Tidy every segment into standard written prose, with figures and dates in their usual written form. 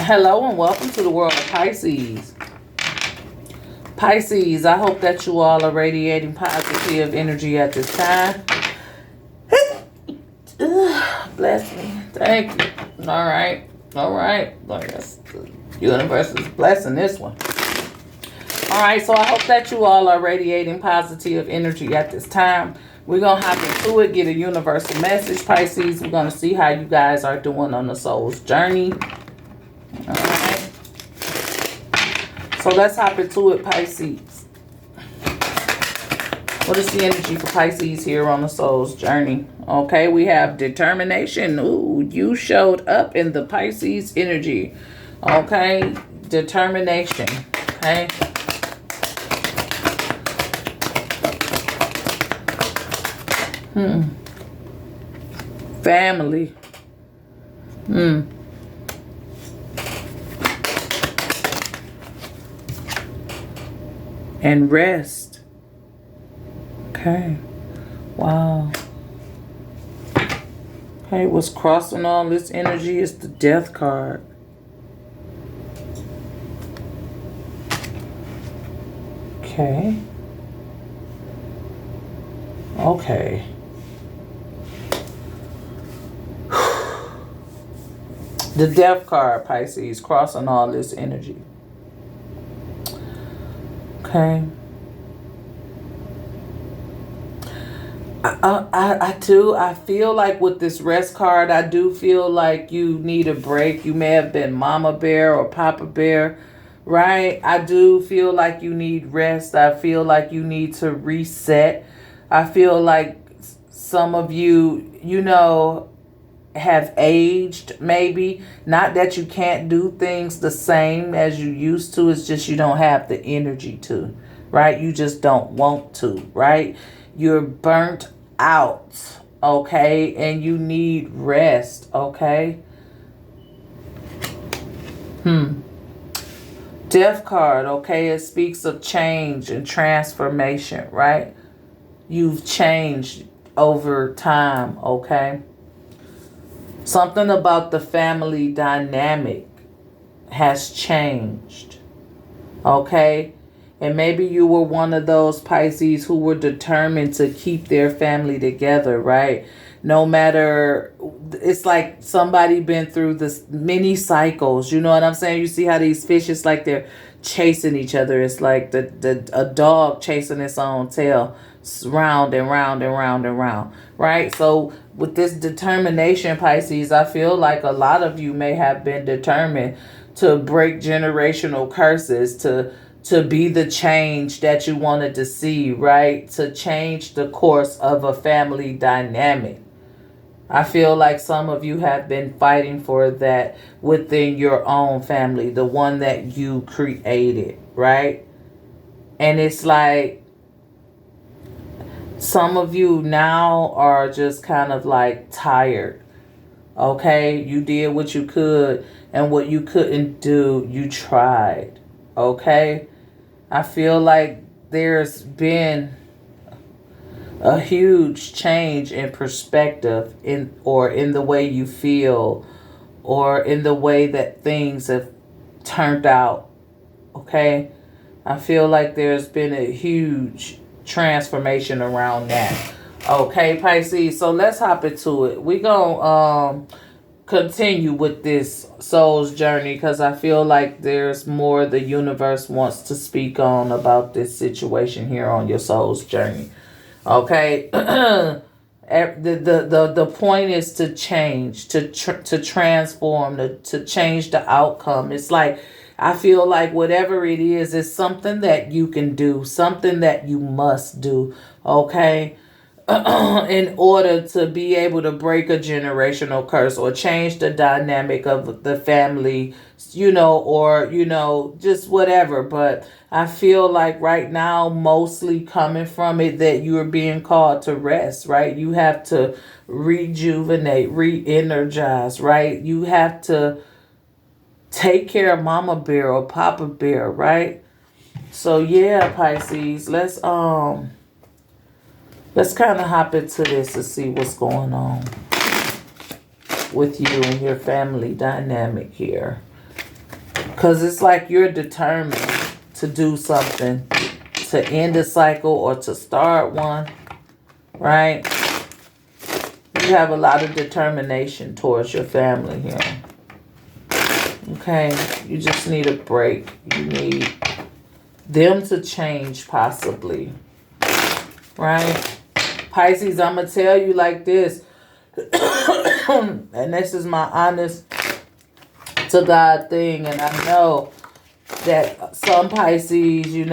Hello and welcome to the world of Pisces. Pisces, I hope that you all are radiating positive energy at this time. Bless me. Thank you. All right. I guess the universe is blessing this one. All right, so I hope that you all are radiating positive energy at this time. We're going to hop into it, get a universal message, Pisces. We're going to see how you guys are doing on the soul's journey. All right. So let's hop into it, Pisces. What is the energy for Pisces here on the soul's journey? Okay, we have determination. Ooh, you showed up in the Pisces energy. Okay, determination. Okay. Family. And rest. Okay. Wow. Okay, what's crossing all this energy is the Death card. Okay. Okay. The Death card, Pisces, crossing all this energy. Okay. I feel like with this rest card, I do feel like you need a break. You may have been Mama Bear or Papa Bear, right? I do feel like you need rest. I feel like you need to reset. I feel like some of you, have aged maybe. Not that you can't do things the same as you used to. It's just you don't have the energy to, right? You just don't want to, right? You're burnt out, okay? And you need rest, okay? Death card, okay? It speaks of change and transformation, right? You've changed over time, okay? Something about the family dynamic has changed, okay? And maybe you were one of those Pisces who were determined to keep their family together, right? No matter, it's like somebody been through this many cycles. You know what I'm saying? You see how these fish, it's like they're chasing each other. It's like a dog chasing its own tail, round and round and round and round, right? So with this determination, Pisces, I feel like a lot of you may have been determined to break generational curses, to be the change that you wanted to see, right? To change the course of a family dynamic. I feel like some of you have been fighting for that within your own family, the one that you created, right? And it's like some of you now are just kind of like tired, okay? You did what you could, and what you couldn't do, you tried, okay? I feel like there's been a huge change in perspective in the way you feel, or in the way that things have turned out, okay? I feel like there's been a huge transformation around that. Okay, Pisces, so let's hop into it. We're going to continue with this soul's journey because I feel like there's more the universe wants to speak on about this situation here on your soul's journey. Okay? The point is to change, to transform, to change the outcome. It's like, I feel like whatever it is something that you can do, something that you must do, okay? In order to be able to break a generational curse or change the dynamic of the family, or, just whatever. But I feel like right now, mostly coming from it, that you're being called to rest, right? You have to rejuvenate, re-energize, right? You have to take care of Mama Bear or Papa Bear, right? So yeah, Pisces, let's kind of hop into this to see what's going on with you and your family dynamic here. Because it's like you're determined to do something, to end a cycle or to start one, right? You have a lot of determination towards your family here. Okay, you just need a break. You need them to change possibly, right? Pisces, I'm going to tell you like this, and this is my honest to God thing, and I know that some Pisces, you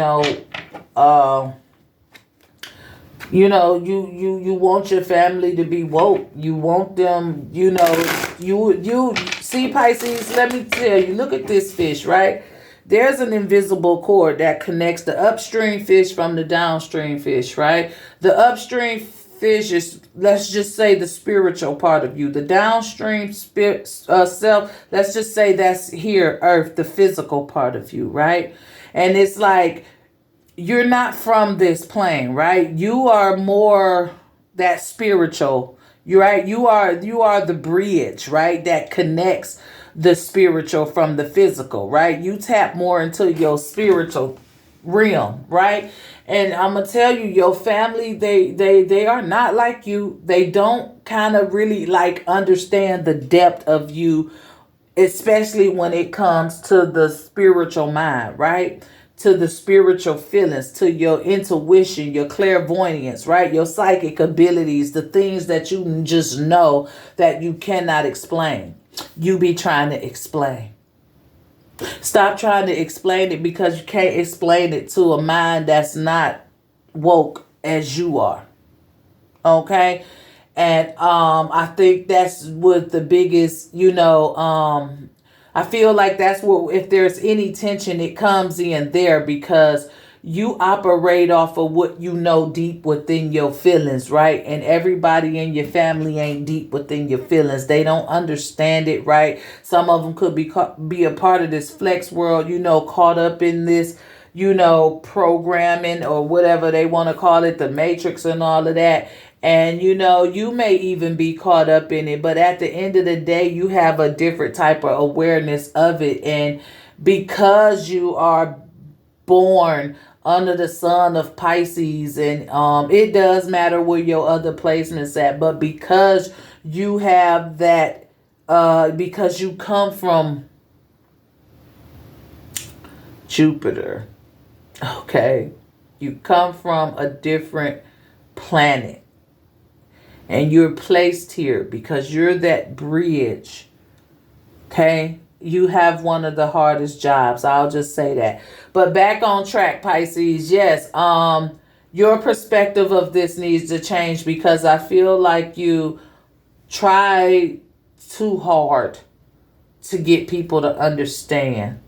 want your family to be woke. You want them, you see, Pisces, let me tell you, look at this fish, right? There's an invisible cord that connects the upstream fish from the downstream fish, right? The upstream fish is, let's just say, the spiritual part of you. The downstream self, let's just say that's here, earth, the physical part of you, right? And it's like, you're not from this plane, right? You are more that spiritual. You're right. You are the bridge, right? That connects the spiritual from the physical, right? You tap more into your spiritual realm, right? And I'm gonna tell you, your family, they are not like you. They don't kind of really like understand the depth of you, especially when it comes to the spiritual mind, right? To the spiritual feelings, to your intuition, your clairvoyance, right? Your psychic abilities, the things that you just know that you cannot explain. You be trying to explain. Stop trying to explain it, because you can't explain it to a mind that's not woke as you are. Okay? And I think that's what the biggest, I feel like that's what, if there's any tension, it comes in there, because you operate off of what you know deep within your feelings, right? And everybody in your family ain't deep within your feelings. They don't understand it, right? Some of them could be a part of this flex world, caught up in this, programming or whatever they want to call it, the matrix and all of that. And, you may even be caught up in it. But at the end of the day, you have a different type of awareness of it. And because you are born under the sun of Pisces, and it does matter where your other placement's at. But because you have that, because you come from Jupiter, okay? You come from a different planet. And you're placed here because you're that bridge. Okay? You have one of the hardest jobs. I'll just say that. But back on track, Pisces. Yes, your perspective of this needs to change, because I feel like you try too hard to get people to understand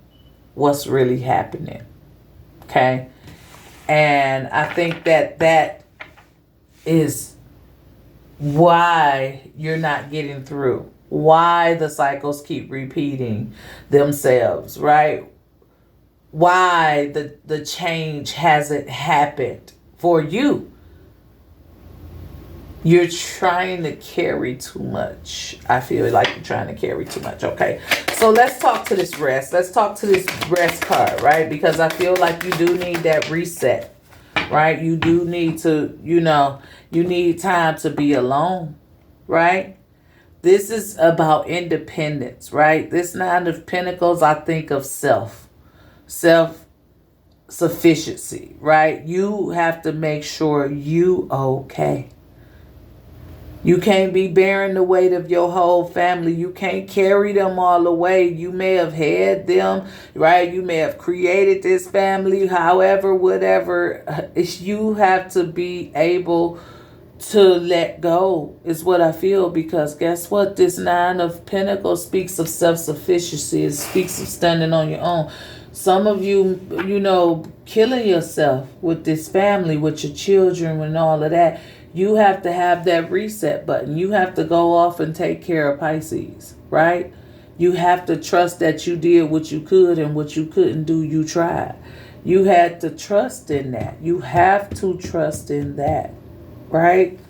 what's really happening. Okay? And I think that is why you're not getting through, why the cycles keep repeating themselves, right? Why the change hasn't happened for you. You're trying to carry too much. I feel like you're trying to carry too much. Okay, so let's talk to this rest. Let's talk to this rest card, right? Because I feel like you do need that reset, right? You do need to, you need time to be alone, right? This is about independence, right? This Nine of Pentacles, I think of self-sufficiency, right? You have to make sure you okay. You can't be bearing the weight of your whole family. You can't carry them all the way. You may have had them, right? You may have created this family, however, whatever. You have to be able to let go, is what I feel. Because guess what? This Nine of Pentacles speaks of self-sufficiency. It speaks of standing on your own. Some of you, killing yourself with this family, with your children and all of that. You have to have that reset button. You have to go off and take care of Pisces, right? You have to trust that you did what you could, and what you couldn't do, you tried. You had to trust in that. You have to trust in that, right?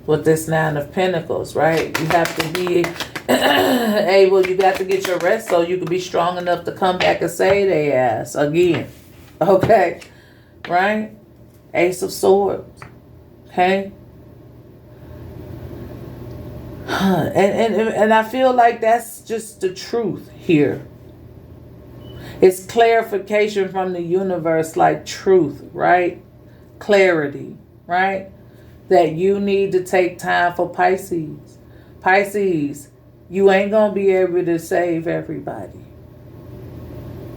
With this Nine of Pentacles, right? You have to be Hey, well, you got to get your rest so you can be strong enough to come back and save their ass again. Okay? Right? Ace of Swords. Okay? And I feel like that's just the truth here. It's clarification from the universe, like truth, right? Clarity, right? That you need to take time for Pisces. Pisces, you ain't going to be able to save everybody.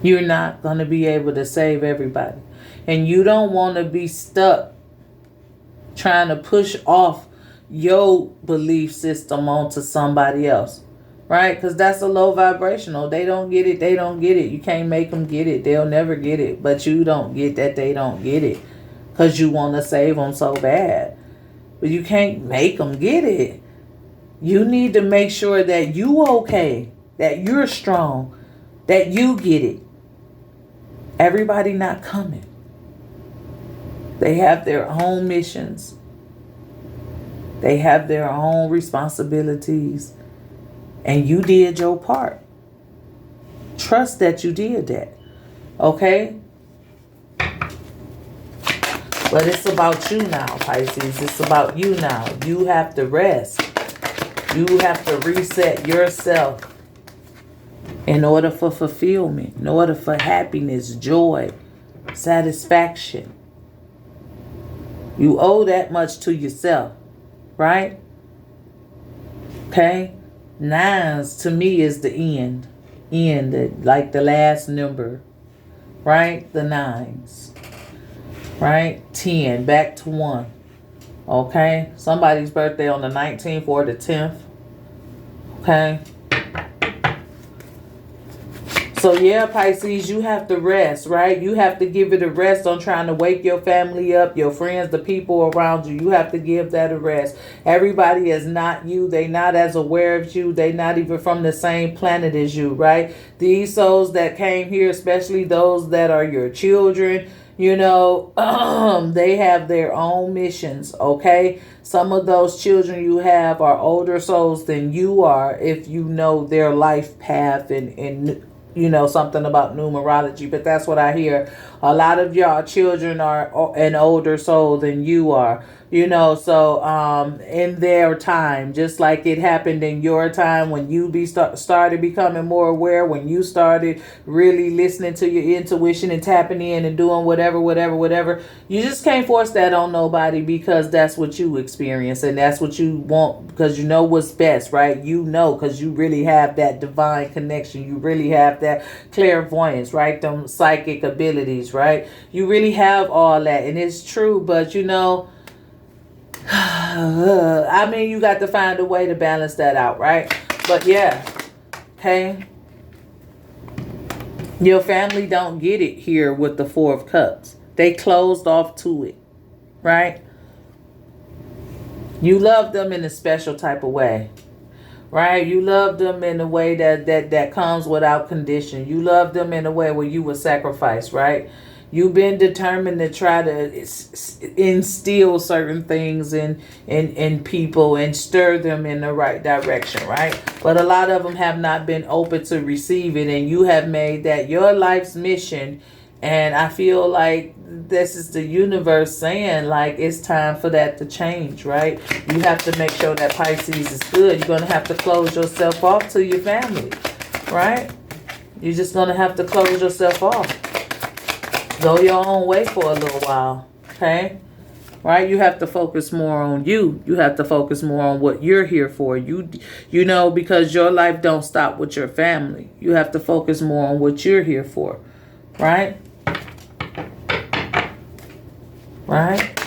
You're not going to be able to save everybody. And you don't want to be stuck trying to push off your belief system onto somebody else. Right? Because that's a low vibrational. They don't get it. They don't get it. You can't make them get it. They'll never get it. But you don't get that they don't get it. Because you want to save them so bad. But you can't make them get it. You need to make sure that you okay. That you're strong. That you get it. Everybody not coming. They have their own missions. They have their own responsibilities. And you did your part. Trust that you did that. Okay? But it's about you now, Pisces. It's about you now. You have to rest. You have to reset yourself in order for fulfillment, in order for happiness, joy, satisfaction. You owe that much to yourself, right? Okay? Nines to me is the end. Like the last number. Right? The nines. Right? 10. Back to 1. Okay? Somebody's birthday on the 19th or the 10th. Okay? So yeah, Pisces, you have to rest, right? You have to give it a rest on trying to wake your family up, your friends, the people around you. You have to give that a rest. Everybody is not you. They not as aware of you. They not even from the same planet as you, right? These souls that came here, especially those that are your children, you know, they have their own missions, okay? Some of those children you have are older souls than you are if you know their life path and you know, something about numerology, but that's what I hear. A lot of y'all children are an older soul than you are, you know, so in their time, just like it happened in your time when you started becoming more aware, when you started really listening to your intuition and tapping in and doing whatever. You just can't force that on nobody because that's what you experience and that's what you want because you know what's best, right? You know, because you really have that divine connection. You really have that clairvoyance, right? Them psychic abilities, right? You really have all that and it's true, but you know, I mean, you got to find a way to balance that out, right? But yeah, okay. Your family don't get it here with the 4 of Cups. They closed off to it, right? You love them in a special type of way, right? You love them in a way that comes without condition. You love them in a way where you would sacrifice, right? You've been determined to try to instill certain things in people and stir them in the right direction, right? But a lot of them have not been open to receive it, and you have made that your life's mission. And I feel like this is the universe saying, like, it's time for that to change, right? You have to make sure that Pisces is good. You're going to have to close yourself off to your family, right? You're just going to have to close yourself off. Go your own way for a little while, okay? Right? You have to focus more on you. You have to focus more on what you're here for. You know, because your life don't stop with your family. You have to focus more on what you're here for, right? Right?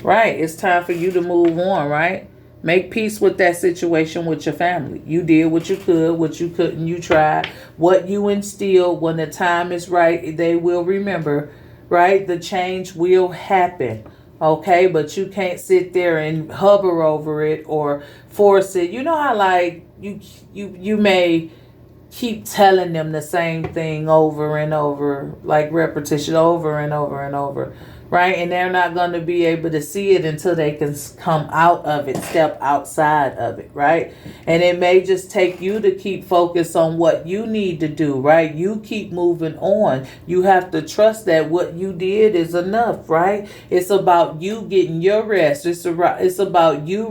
Right. It's time for you to move on, right? Make peace with that situation with your family. You did what you could, what you couldn't, you tried. What you instilled, when the time is right, they will remember, right? The change will happen, okay? But you can't sit there and hover over it or force it. You know how, like, you may keep telling them the same thing over and over, like repetition over and over and over. right? And they're not going to be able to see it until they can come out of it, step outside of it, right? And it may just take you to keep focused on what you need to do, right? You keep moving on. You have to trust that what you did is enough, right? It's about you getting your rest. It's about you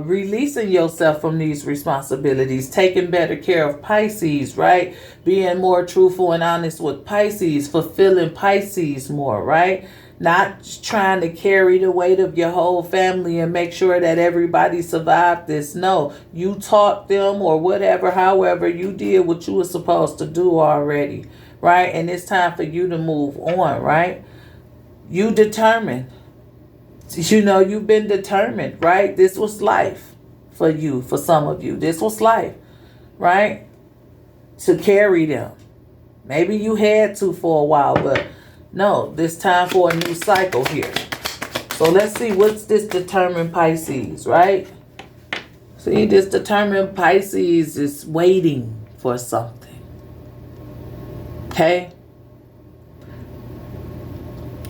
releasing yourself from these responsibilities, taking better care of Pisces, right? Being more truthful and honest with Pisces, fulfilling Pisces more, right? Not trying to carry the weight of your whole family and make sure that everybody survived this. No, you taught them or whatever, however, you did what you were supposed to do already, right? And it's time for you to move on, right? You determined. You've been determined, right? This was life for you, for some of you. This was life, right? To carry them. Maybe you had to for a while, but no, this time for a new cycle here. So let's see, what's this determined Pisces, right? See, this determined Pisces is waiting for something. Okay?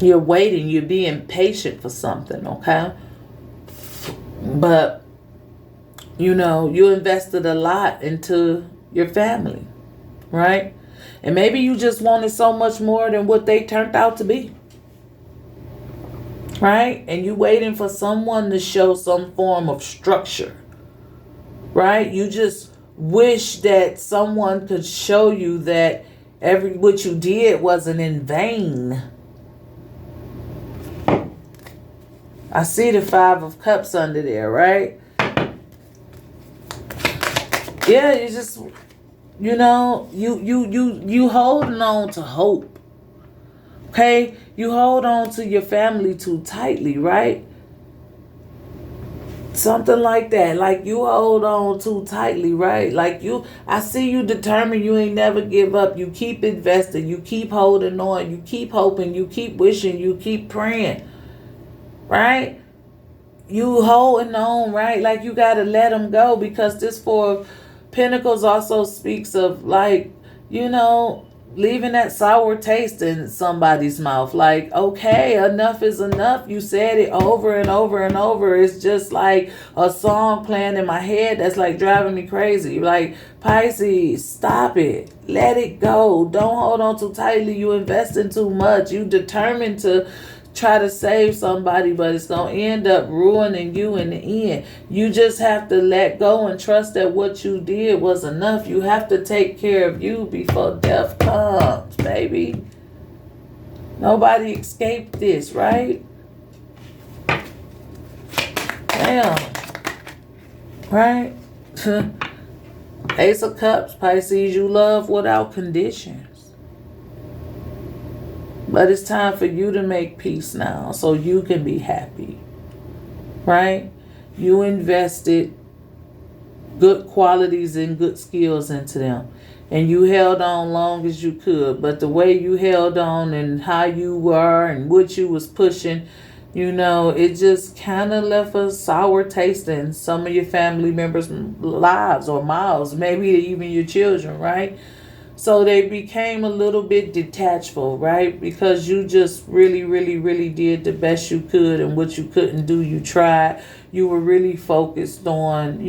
You're waiting, you're being patient for something, okay? But, you invested a lot into your family, right? And maybe you just wanted so much more than what they turned out to be. Right? And you waiting for someone to show some form of structure. Right? You just wish that someone could show you that what you did wasn't in vain. I see the 5 of Cups under there, right? Yeah, you just... you holding on to hope. Okay? You hold on to your family too tightly, right? Something like that. Like you hold on too tightly, right? I see you determined, you ain't never give up. You keep investing. You keep holding on. You keep hoping. You keep wishing. You keep praying. Right? You holding on, right? Like you got to let them go, because this 4 of Pentacles also speaks of leaving that sour taste in somebody's mouth. Like, okay, enough is enough. You said it over and over and over. It's just like a song playing in my head that's like driving me crazy. Like, Pisces, stop it. Let it go. Don't hold on too tightly. You investing too much. You determined to try to save somebody, but it's going to end up ruining you in the end. You just have to let go and trust that what you did was enough. You have to take care of you before death comes, baby. Nobody escaped this, right? Damn. Right? Ace of Cups, Pisces, you love without conditions. But it's time for you to make peace now so you can be happy. Right? You invested good qualities and good skills into them. And you held on long as you could. But the way you held on and how you were and what you was pushing, it just kind of left a sour taste in some of your family members' lives or mouths. Maybe even your children, right? So they became a little bit detachful, right? Because you just really, really, really did the best you could, and what you couldn't do, you tried. You were really focused on,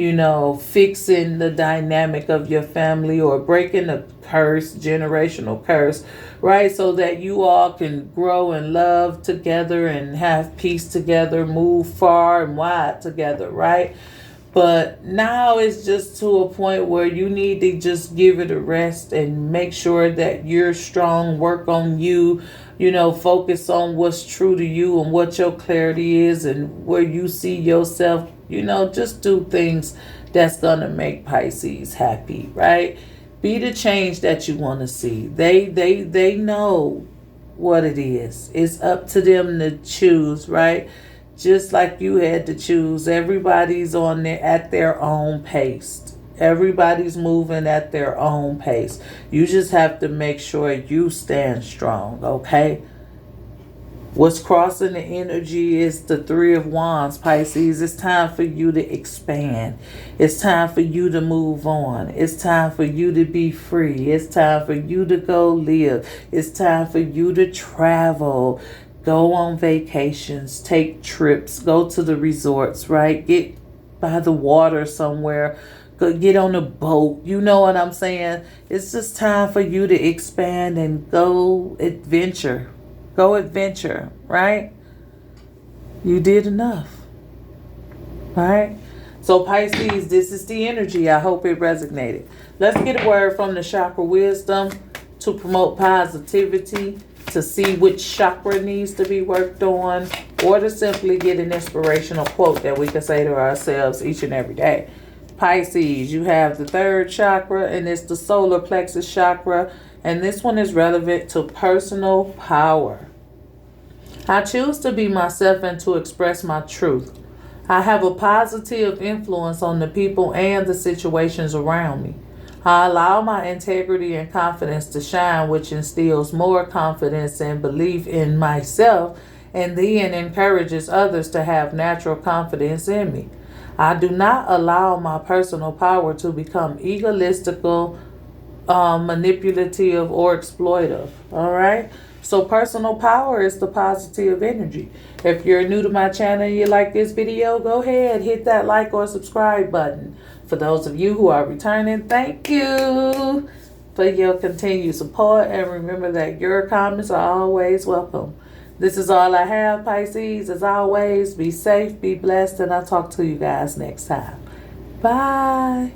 fixing the dynamic of your family or breaking the generational curse, right? So that you all can grow and love together and have peace together, move far and wide together, right? But now it's just to a point where you need to just give it a rest and make sure that you're strong, work on you, focus on what's true to you and what your clarity is and where you see yourself, just do things that's going to make Pisces happy, right? Be the change that you want to see. They know what it is. It's up to them to choose, right? Just like you had to choose. Everybody's on there at their own pace. Everybody's moving at their own pace. You just have to make sure you stand strong, okay? What's crossing the energy is the Three of Wands, Pisces. It's time for you to expand. It's time for you to move on. It's time for you to be free. It's time for you to go live. It's time for you to travel. Go on vacations. Take trips. Go to the resorts, right? Get by the water somewhere. Go get on a boat. You know what I'm saying? It's just time for you to expand and go adventure. Go adventure, right? You did enough, right? So Pisces, this is the energy. I hope it resonated. Let's get a word from the chakra wisdom to promote positivity, to see which chakra needs to be worked on, or to simply get an inspirational quote that we can say to ourselves each and every day. Pisces, you have the third chakra, and it's the solar plexus chakra, and this one is relevant to personal power. I choose to be myself and to express my truth. I have a positive influence on the people and the situations around me. I allow my integrity and confidence to shine, which instills more confidence and belief in myself, and then encourages others to have natural confidence in me. I do not allow my personal power to become egotistical, manipulative, or exploitive. All right. So personal power is the positive energy. If you're new to my channel and you like this video, go ahead, hit that like or subscribe button. For those of you who are returning, thank you for your continued support. And remember that your comments are always welcome. This is all I have, Pisces. As always, be safe, be blessed, and I'll talk to you guys next time. Bye.